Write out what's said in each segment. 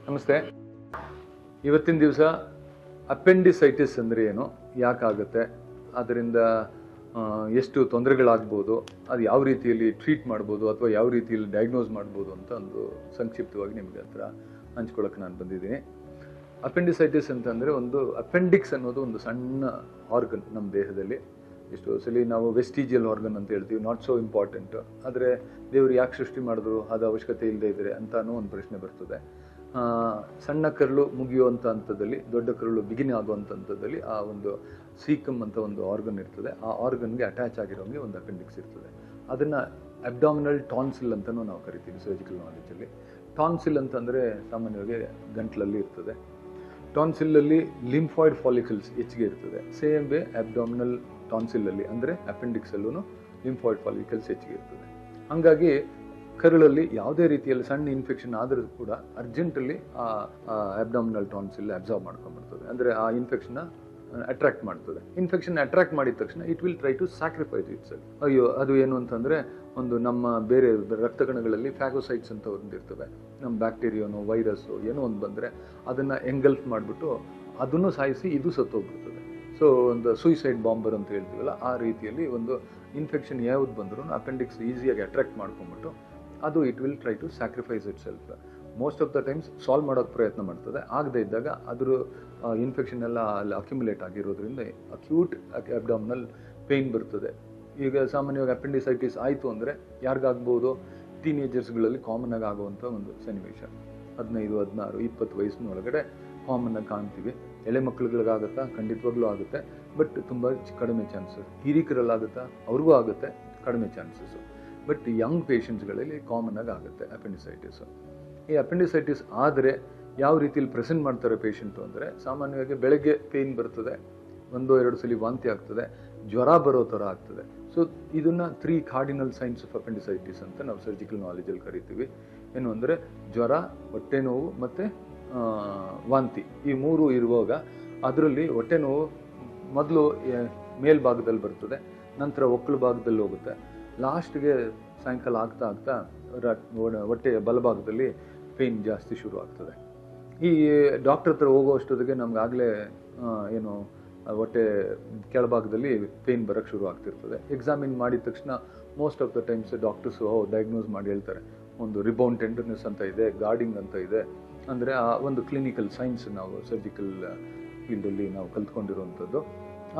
ನಮಸ್ತೆ. ಇವತ್ತಿನ ದಿವಸ ಅಪೆಂಡಿಸೈಟಿಸ್ ಅಂದರೆ ಏನು, ಯಾಕಾಗುತ್ತೆ, ಅದರಿಂದ ಎಷ್ಟು ತೊಂದರೆಗಳಾಗ್ಬೋದು, ಅದು ಯಾವ ರೀತಿಯಲ್ಲಿ ಟ್ರೀಟ್ ಮಾಡ್ಬೋದು ಅಥವಾ ಯಾವ ರೀತಿಯಲ್ಲಿ ಡಯಾಗ್ನೋಸ್ ಮಾಡ್ಬೋದು ಅಂತ ಒಂದು ಸಂಕ್ಷಿಪ್ತವಾಗಿ ನಿಮಗೆ ಹತ್ರ ಹಂಚ್ಕೊಳ್ಳೋಕೆ ನಾನು ಬಂದಿದ್ದೀನಿ. ಅಪೆಂಡಿಸೈಟಿಸ್ ಅಂತಂದರೆ ಒಂದು ಅಪೆಂಡಿಕ್ಸ್ ಅನ್ನೋದು ಒಂದು ಸಣ್ಣ ಆರ್ಗನ್ ನಮ್ಮ ದೇಹದಲ್ಲಿ. ಎಷ್ಟೋ ಸಲ ನಾವು ವೆಸ್ಟಿಜಿಯಲ್ ಆರ್ಗನ್ ಅಂತ ಹೇಳ್ತೀವಿ, ನಾಟ್ ಸೋ ಇಂಪಾರ್ಟೆಂಟ್. ಆದರೆ ದೇವರು ಯಾಕೆ ಸೃಷ್ಟಿ ಮಾಡಿದ್ರು, ಅದು ಅವಶ್ಯಕತೆ ಇಲ್ಲದೆ ಇದ್ದರೆ ಅಂತಾನೂ ಒಂದು ಪ್ರಶ್ನೆ ಬರ್ತದೆ. ಸಣ್ಣ ಕರುಳು ಮುಗಿಯುವಂಥ ಹಂತದಲ್ಲಿ, ದೊಡ್ಡ ಕರುಳು ಬಿಗಿನಿ ಆಗುವಂಥ ಹಂತದಲ್ಲಿ ಆ ಒಂದು ಸೀಕಮ್ ಅಂತ ಒಂದು ಆರ್ಗನ್ ಇರ್ತದೆ. ಆ ಆರ್ಗನ್ಗೆ ಅಟ್ಯಾಚ್ ಆಗಿರೋಂಗೆ ಒಂದು ಅಪೆಂಡಿಕ್ಸ್ ಇರ್ತದೆ. ಅದನ್ನು ಅಬ್ಡಾಮಿನಲ್ ಟಾನ್ಸಿಲ್ ಅಂತಲೂ ನಾವು ಕರಿತೀವಿ ಸರ್ಜಿಕಲ್ ನಾಲೆಜಲ್ಲಿ. ಟಾನ್ಸಿಲ್ ಅಂತಂದರೆ ಸಾಮಾನ್ಯವಾಗಿ ಗಂಟ್ಲಲ್ಲಿ ಇರ್ತದೆ. ಟಾನ್ಸಿಲಲ್ಲಿ ಲಿಂಫಾಯ್ಡ್ ಫಾಲಿಕಲ್ಸ್ ಹೆಚ್ಚಿಗೆ ಇರ್ತದೆ. ಸೇಮ್ ವೇ ಅಬ್ಡಾಮಿನಲ್ ಟಾನ್ಸಿಲಲ್ಲಿ ಅಂದರೆ ಅಪೆಂಡಿಕ್ಸಲ್ಲೂ ಲಿಂಫಾಯ್ಡ್ ಫಾಲಿಕಲ್ಸ್ ಹೆಚ್ಚಿಗೆ ಇರ್ತದೆ. ಹಾಗಾಗಿ ಕರುಳಲ್ಲಿ ಯಾವುದೇ ರೀತಿಯಲ್ಲಿ ಸಣ್ಣ ಇನ್ಫೆಕ್ಷನ್ ಆದರೂ ಕೂಡ ಅರ್ಜೆಂಟಲ್ಲಿ ಆ ಅಬ್ಡಾಮಿನಲ್ ಟಾನ್ಸಿಲ್ ಅಬ್ಸಾರ್ಬ್ ಮಾಡ್ಕೊಂಡ್ಬರ್ತದೆ. ಅಂದರೆ ಆ ಇನ್ಫೆಕ್ಷನ್ನ ಅಟ್ರಾಕ್ಟ್ ಮಾಡ್ತದೆ. ಇನ್ಫೆಕ್ಷನ್ ಅಟ್ರಾಕ್ಟ್ ಮಾಡಿದ ತಕ್ಷಣ it will try to sacrifice itself. ಅಯ್ಯೋ, ಅದು ಏನು ಅಂತಂದರೆ ಒಂದು ನಮ್ಮ ಬೇರೆ ರಕ್ತ ಕಣಗಳಲ್ಲಿ ಫ್ಯಾಗೋಸೈಟ್ಸ್ ಅಂತ ಒಂದು ಇರ್ತವೆ. ನಮ್ಮ ಬ್ಯಾಕ್ಟೀರಿಯಾನೋ ವೈರಸ್ಸೋ ಏನೋ ಒಂದು ಬಂದರೆ ಅದನ್ನು ಎಂಗಲ್ಫ್ ಮಾಡಿಬಿಟ್ಟು ಅದನ್ನು ಸಾಯಿಸಿ ಇದು ಸತ್ತೋಗ್ಬಿಡ್ತದೆ. ಸೊ ಒಂದು ಸೂಯಿಸೈಡ್ ಬಾಂಬರ್ ಅಂತ ಹೇಳ್ತೀವಲ್ಲ, ಆ ರೀತಿಯಲ್ಲಿ ಒಂದು ಇನ್ಫೆಕ್ಷನ್ ಯಾವ್ದು ಬಂದರೂ ಅಪೆಂಡಿಕ್ಸ್ ಈಸಿಯಾಗಿ ಅಟ್ರಾಕ್ಟ್ ಮಾಡ್ಕೊಂಬಿಟ್ಟು ಅದು it will try to sacrifice itself. Most of the times solve ಮಾಡೋಕ್ಕೆ ಪ್ರಯತ್ನ ಮಾಡ್ತದೆ. ಆಗದೇ ಇದ್ದಾಗ ಅದ್ರ ಇನ್ಫೆಕ್ಷನ್ ಎಲ್ಲ ಅಲ್ಲಿ ಅಕ್ಯುಮುಲೇಟ್ ಆಗಿರೋದ್ರಿಂದ ಅಕ್ಯೂಟ್ ಅಬ್ಡಾಮಿನಲ್ ಪೇಯ್ನ್ ಬರ್ತದೆ. ಈಗ ಸಾಮಾನ್ಯವಾಗಿ ಅಪೆಂಡಿಸೈಟಿಸ್ ಆಯಿತು ಅಂದರೆ ಯಾರಿಗಾಗ್ಬೋದು, ಟೀನೇಜರ್ಸ್ಗಳಲ್ಲಿ ಕಾಮನ್ ಆಗಿ ಆಗುವಂಥ ಒಂದು ಸನ್ನಿವೇಶ. 15, 16, 20 ವಯಸ್ಸಿನ ಒಳಗಡೆ ಕಾಮನ್ ಆಗಿ ಕಾಣ್ತೀವಿ. ಎಳೆ ಮಕ್ಕಳುಗಳಿಗಾಗುತ್ತಾ, ಖಂಡಿತವಾಗ್ಲೂ ಆಗುತ್ತೆ, ಬಟ್ ತುಂಬ ಕಡಿಮೆ ಚಾನ್ಸಸ್. ಹಿರಿಕರಲ್ಲಾಗುತ್ತಾ, ಅವ್ರಿಗೂ ಆಗುತ್ತೆ, ಕಡಿಮೆ ಚಾನ್ಸಸ್ಸು. ಬಟ್ ಯಂಗ್ ಪೇಷಂಟ್ಸ್ಗಳಲ್ಲಿ ಕಾಮನ್ ಆಗಿ ಆಗುತ್ತೆ ಅಪೆಂಡಿಸೈಟಿಸು. ಈ ಅಪೆಂಡಿಸೈಟಿಸ್ ಆದರೆ ಯಾವ ರೀತಿಯಲ್ಲಿ ಪ್ರೆಸೆಂಟ್ ಮಾಡ್ತಾರೆ ಪೇಷಂಟು ಅಂದರೆ, ಸಾಮಾನ್ಯವಾಗಿ ಬೆಳಗ್ಗೆ ಪೇಯ್ನ್ ಬರ್ತದೆ, 1-2 ಸಲ ವಾಂತಿ ಆಗ್ತದೆ, ಜ್ವರ ಬರೋ ಥರ ಆಗ್ತದೆ. ಸೊ ಇದನ್ನು 3 ಕಾರ್ಡಿನಲ್ ಸೈನ್ಸ್ ಆಫ್ ಅಪೆಂಡಿಸೈಟಿಸ್ ಅಂತ ನಾವು ಸರ್ಜಿಕಲ್ ನಾಲೆಜಲ್ಲಿ ಕರಿತೀವಿ. ಏನು ಅಂದರೆ ಜ್ವರ, ಹೊಟ್ಟೆ ನೋವು ಮತ್ತು ವಾಂತಿ, ಈ 3 ಇರುವಾಗ ಅದರಲ್ಲಿ ಹೊಟ್ಟೆ ನೋವು ಮೊದಲು ಮೇಲ್ಭಾಗದಲ್ಲಿ ಬರ್ತದೆ, ನಂತರ ಒಕ್ಕಲು ಭಾಗದಲ್ಲಿ ಹೋಗುತ್ತೆ, ಲಾಸ್ಟ್ಗೆ ಸಾಯಂಕಾಲ ಆಗ್ತಾ ಆಗ್ತಾ ಹೊಟ್ಟೆಯ ಬಲಭಾಗದಲ್ಲಿ ಪೇಯ್ನ್ ಜಾಸ್ತಿ ಶುರು ಆಗ್ತದೆ. ಈ ಡಾಕ್ಟರ್ ಹತ್ರ ಹೋಗೋ ಅಷ್ಟೊತ್ತಿಗೆ ನಮಗಾಗಲೇ ಏನು ಹೊಟ್ಟೆ ಕೆಳಭಾಗದಲ್ಲಿ ಪೇಯ್ನ್ ಬರೋಕ್ಕೆ ಶುರು ಆಗ್ತಿರ್ತದೆ. ಎಕ್ಸಾಮಿನ್ ಮಾಡಿದ ತಕ್ಷಣ most of the times doctors diagnose ಮಾಡಿ ಹೇಳ್ತಾರೆ, ಒಂದು ರಿಬೌಂಡ್ ಟೆಂಡರ್ನೆಸ್ ಅಂತ ಇದೆ, ಗಾರ್ಡಿಂಗ್ ಅಂತ ಇದೆ. ಅಂದರೆ ಆ ಒಂದು ಕ್ಲಿನಿಕಲ್ ಸೈನ್ಸ್ ನಾವು ಸರ್ಜಿಕಲ್ ಫೀಲ್ಡಲ್ಲಿ ನಾವು ಕಲ್ತ್ಕೊಂಡಿರುವಂಥದ್ದು.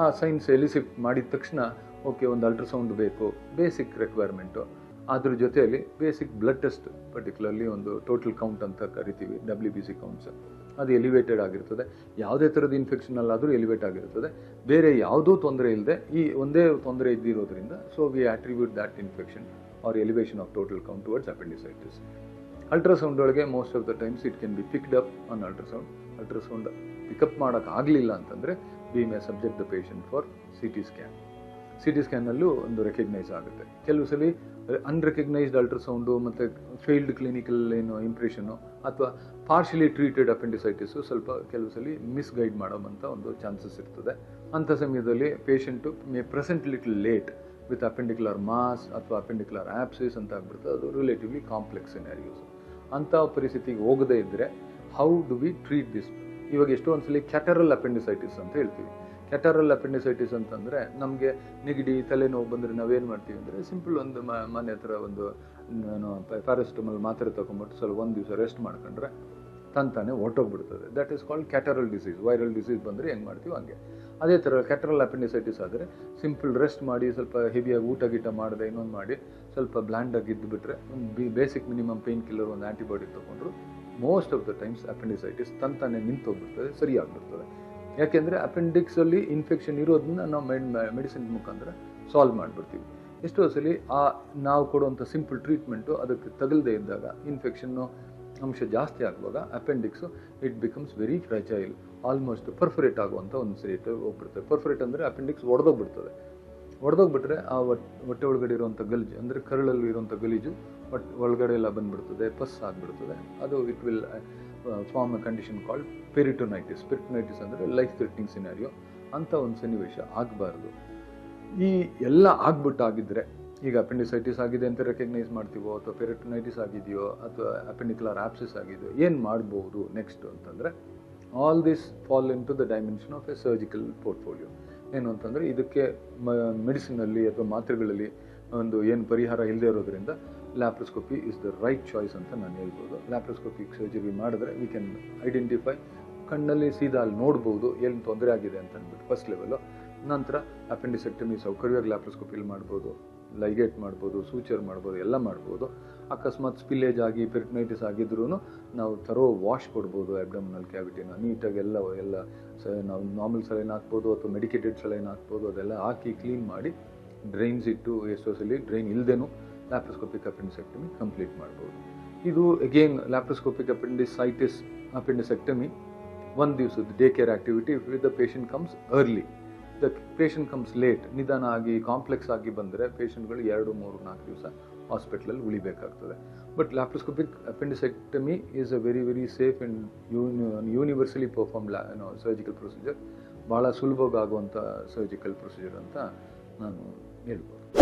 ಆ ಸೈನ್ಸ್ ಎಲಿಸಿಟ್ ಮಾಡಿದ ತಕ್ಷಣ ಓಕೆ, ಒಂದು ಅಲ್ಟ್ರಾಸೌಂಡ್ ಬೇಕು, ಬೇಸಿಕ್ ರಿಕ್ವೈರ್ಮೆಂಟು. ಅದ್ರ ಜೊತೆಯಲ್ಲಿ ಬೇಸಿಕ್ ಬ್ಲಡ್ ಟೆಸ್ಟ್, ಪರ್ಟಿಕ್ಯುಲರ್ಲಿ ಒಂದು ಟೋಟಲ್ ಕೌಂಟ್ ಅಂತ ಕರಿತೀವಿ, WBC ಕೌಂಟ್ಸ್, ಅದು ಎಲಿವೇಟೆಡ್ ಆಗಿರ್ತದೆ. ಯಾವುದೇ ಥರದ ಇನ್ಫೆಕ್ಷನಲ್ಲಾದರೂ ಎಲಿವೇಟ್ ಆಗಿರ್ತದೆ. ಬೇರೆ ಯಾವುದೂ ತೊಂದರೆ ಇಲ್ಲದೆ ಈ ಒಂದೇ ತೊಂದರೆ ಇದ್ದಿರೋದ್ರಿಂದ so we attribute that infection or elevation of total count towards appendicitis. Ultrasound ಒಳಗೆ most of the times it can be picked up on ultrasound pick up ಮಾಡೋಕ್ಕಾಗಲಿಲ್ಲ ಅಂತಂದರೆ we may subject the patient for CT scan. CT ಸ್ಕ್ಯಾನಲ್ಲೂ ಒಂದು recognise ಆಗುತ್ತೆ. ಕೆಲವು ಸಲ unrecognised ultrasound ಮತ್ತು failed clinical ಏನು ಇಂಪ್ರೆಷನು ಅಥವಾ ಪಾರ್ಷಿಯಲಿ ಟ್ರೀಟೆಡ್ ಅಪೆಂಡಿಸೈಟಿಸು ಸ್ವಲ್ಪ ಕೆಲವು ಸಲ ಮಿಸ್ಗೈಡ್ ಮಾಡೋವಂಥ ಒಂದು ಚಾನ್ಸಸ್ ಇರ್ತದೆ. ಅಂಥ ಸಮಯದಲ್ಲಿ patient may present little late with appendicular mass ಅಥವಾ ಅಪೆಂಡಿಕ್ಯುಲರ್ ಆಪ್ಸಿಸ್ ಅಂತ ಆಗ್ಬಿಡ್ತದೆ. ಅದು ರಿಲೇಟಿವ್ಲಿ ಕಾಂಪ್ಲೆಕ್ಸ್ ಸಿನಾರಿಯೋಸ್. ಅಂಥ ಪರಿಸ್ಥಿತಿಗೆ ಹೋಗದೇ ಇದ್ದರೆ how do we treat this? ಇವಾಗ ಎಷ್ಟೊಂದು ಸಲ ಕ್ಯಾಟರಲ್ ಅಪೆಂಡಿಸೈಟಿಸ್ ಅಂತ ಹೇಳ್ತೀವಿ. ಕ್ಯಾಟರಲ್ ಅಪೆಂಡಿಸೈಟಿಸ್ ಅಂತಂದರೆ ನಮಗೆ ನೆಗಡಿ, ತಲೆನೋವು ಬಂದರೆ ನಾವೇನು ಮಾಡ್ತೀವಿ ಅಂದರೆ ಸಿಂಪಲ್ ಒಂದು ಮನೆ ಹತ್ರ ಒಂದು ಪ್ಯಾರಾಸಿಟಮಲ್ ಮಾತ್ರೆ ತೊಗೊಂಬಿಟ್ಟು ಸ್ವಲ್ಪ 1 ದಿವಸ ರೆಸ್ಟ್ ಮಾಡ್ಕೊಂಡ್ರೆ ತಾನೇ ಹೊರಟೋಗ್ಬಿಡ್ತದೆ. That is called catarrhal disease. Viral disease ಬಂದರೆ ಹೆಂಗೆ ಮಾಡ್ತೀವಿ ಹಂಗೆ. ಅದೇ ಥರ ಕ್ಯಾಟರಲ್ ಅಪೆಂಡಿಸೈಟಿಸ್ ಆದರೆ ಸಿಂಪಲ್ ರೆಸ್ಟ್ ಮಾಡಿ, ಸ್ವಲ್ಪ ಹೆವಿಯಾಗಿ ಊಟ ಮಾಡದೆ ಇನ್ನೊಂದು ಮಾಡಿ ಸ್ವಲ್ಪ ಬ್ಲ್ಯಾಂಡಾಗಿ ಇದ್ದುಬಿಟ್ರೆ, ಒಂದು ಬೇಸಿಕ್ ಮಿನಿಮಮ್ ಪೇಯ್ನ್ ಕಿಲ್ಲರ್, ಒಂದು ಆ್ಯಂಟಿಬಯೋಟಿಕ್ ತೊಗೊಂಡ್ರು most of the times appendicitis ತಾನೇ ನಿಂತೋಗ್ಬಿಡ್ತದೆ, ಸರಿಯಾಗ್ಬಿಡ್ತದೆ. ಯಾಕೆಂದರೆ ಅಪೆಂಡಿಕ್ಸಲ್ಲಿ ಇನ್ಫೆಕ್ಷನ್ ಇರೋದನ್ನ ನಾವು ಮೆಡಿಸಿನ್ ಮುಖಾಂತರ ಸಾಲ್ವ್ ಮಾಡಿಬಿಡ್ತೀವಿ. ಎಷ್ಟೋ ಸಲ ನಾವು ಕೊಡುವಂಥ ಸಿಂಪಲ್ ಟ್ರೀಟ್ಮೆಂಟು ಅದಕ್ಕೆ ತಗಲದೇ ಇದ್ದಾಗ, ಇನ್ಫೆಕ್ಷನ್ನು ಅಂಶ ಜಾಸ್ತಿ ಆಗುವಾಗ appendix it becomes very friable, almost perforate ಆಗುವಂಥ ಒಂದು ಸ್ಟೇಟ್ ಹೋಗ್ಬಿಡ್ತದೆ. ಪರ್ಫರೇಟ್ ಅಂದರೆ ಅಪೆಂಡಿಕ್ಸ್ ಒಡೆದೋಗ್ಬಿಟ್ರೆ ಆ ಹೊಟ್ಟೆ ಒಳಗಡೆ ಇರುವಂಥ ಗಲೀಜು, ಅಂದರೆ ಕರುಳಲ್ಲಿ ಇರುವಂಥ ಗಲೀಜು ಒಳಗಡೆ ಎಲ್ಲ ಬಂದುಬಿಡ್ತದೆ, ಪಸ್ ಆಗಿಬಿಡ್ತದೆ. ಅದು it will form a condition called peritonitis. Peritonitis ಅಂದರೆ ಲೈಫ್ ಥ್ರೆಟ್ನಿಂಗ್ ಸಿನಾರಿಯೋ. ಅಂಥ ಒಂದು ಸನ್ನಿವೇಶ ಆಗಬಾರ್ದು. ಈ ಎಲ್ಲ ಆಗಿದ್ರೆ ಈಗ ಅಪೆಂಡಿಸೈಟಿಸ್ ಆಗಿದೆ ಅಂತ ರೆಕಗ್ನೈಸ್ ಮಾಡ್ತೀವೋ, ಅಥವಾ ಪೆರಿಟೋನೈಟಿಸ್ ಆಗಿದೆಯೋ, ಅಥವಾ ಅಪೆಂಡಿಕ್ಯುಲರ್ ಆಪ್ಸಿಸ್ ಆಗಿದೆಯೋ, ಏನು ಮಾಡ್ಬೋದು ನೆಕ್ಸ್ಟ್ ಅಂತಂದರೆ, all this fall in to the dimension of a surgical portfolio. ಏನು ಅಂತಂದರೆ, ಇದಕ್ಕೆ ಮೆಡಿಸಿನಲ್ಲಿ ಅಥವಾ ಮಾತ್ರೆಗಳಲ್ಲಿ ಒಂದು ಏನು ಪರಿಹಾರ ಇಲ್ಲದೆ ಇರೋದ್ರಿಂದ laparoscopy is the right choice ಅಂತ ನಾನು ಹೇಳ್ಬೋದು. ಲ್ಯಾಪ್ರೋಸ್ಕೋಪಿಕ್ ಸರ್ಜರಿ ಮಾಡಿದ್ರೆ ವಿ ಕ್ಯಾನ್ ಐಡೆಂಟಿಫೈ, ಕಣ್ಣಲ್ಲಿ ಸೀದಾ ಅಲ್ಲಿ ನೋಡ್ಬೋದು ಏನು ತೊಂದರೆ ಆಗಿದೆ ಅಂತ ಅಂದ್ಬಿಟ್ಟು ಫಸ್ಟ್ ಲೆವೆಲು. ನಂತರ ಅಪೆಂಡಿಸೆಕ್ಟಮಿ ಸೌಕರ್ಯವಾಗಿ ಲ್ಯಾಪ್ರೋಸ್ಕೋಪಿಲಿ ಮಾಡ್ಬೋದು, ಲೈಗೇಟ್ ಮಾಡ್ಬೋದು, ಸೂಚರ್ ಮಾಡ್ಬೋದು, ಎಲ್ಲ ಮಾಡ್ಬೋದು. ಅಕಸ್ಮಾತ್ ಸ್ಪಿಲ್ಲೇಜ್ ಆಗಿ ಪೆರಿಟೋನೈಟಿಸ್ ಆಗಿದ್ರೂ ನಾವು ಥರೋ ವಾಶ್ ಕೊಡ್ಬೋದು ಅಬ್ಡಮಿನಲ್ ಕ್ಯಾವಿಟಿನ ನೀಟಾಗಿ. ಎಲ್ಲ ನಾವು ನಾರ್ಮಲ್ ಸಲೈನ್ ಹಾಕ್ಬೋದು ಅಥವಾ ಮೆಡಿಕೇಟೆಡ್ ಸಲೈನ್ ಹಾಕ್ಬೋದು. ಅದೆಲ್ಲ ಹಾಕಿ ಕ್ಲೀನ್ ಮಾಡಿ ಡ್ರೈನ್ಸ್ ಇಟ್ಟು ಎಷ್ಟೊಸಲಿ ಡ್ರೈನ್ ಇಲ್ಲದೇನು ಲ್ಯಾಪ್ರೋಸ್ಕೋಪಿಕ್ ಅಪೆಂಡಿಸೆಕ್ಟಮಿ ಕಂಪ್ಲೀಟ್ ಮಾಡ್ಬೋದು. ಇದು ಅಗೇನ್ ಲ್ಯಾಪ್ರೋಸ್ಕೋಪಿಕ್ ಅಪೆಂಡಿಸೆಕ್ಟಮಿ ಒಂದು ದಿವಸದ day care activity with the patient comes early. The patient comes late, ನಿಧಾನ ಆಗಿ ಕಾಂಪ್ಲೆಕ್ಸ್ ಆಗಿ ಬಂದರೆ ಪೇಷಂಟ್ಗಳು 2, 3, 4 ದಿವಸ ಹಾಸ್ಪಿಟ್ಲಲ್ಲಿ ಉಳಿಬೇಕಾಗ್ತದೆ. But laparoscopic appendicectomy is a very very safe and universally perform surgical procedure. ಭಾಳ ಸುಲಭವಾಗಿ ಆಗುವಂಥ ಸರ್ಜಿಕಲ್ ಪ್ರೊಸೀಜರ್ ಅಂತ ನಾನು ಹೇಳ್ಬೋದು.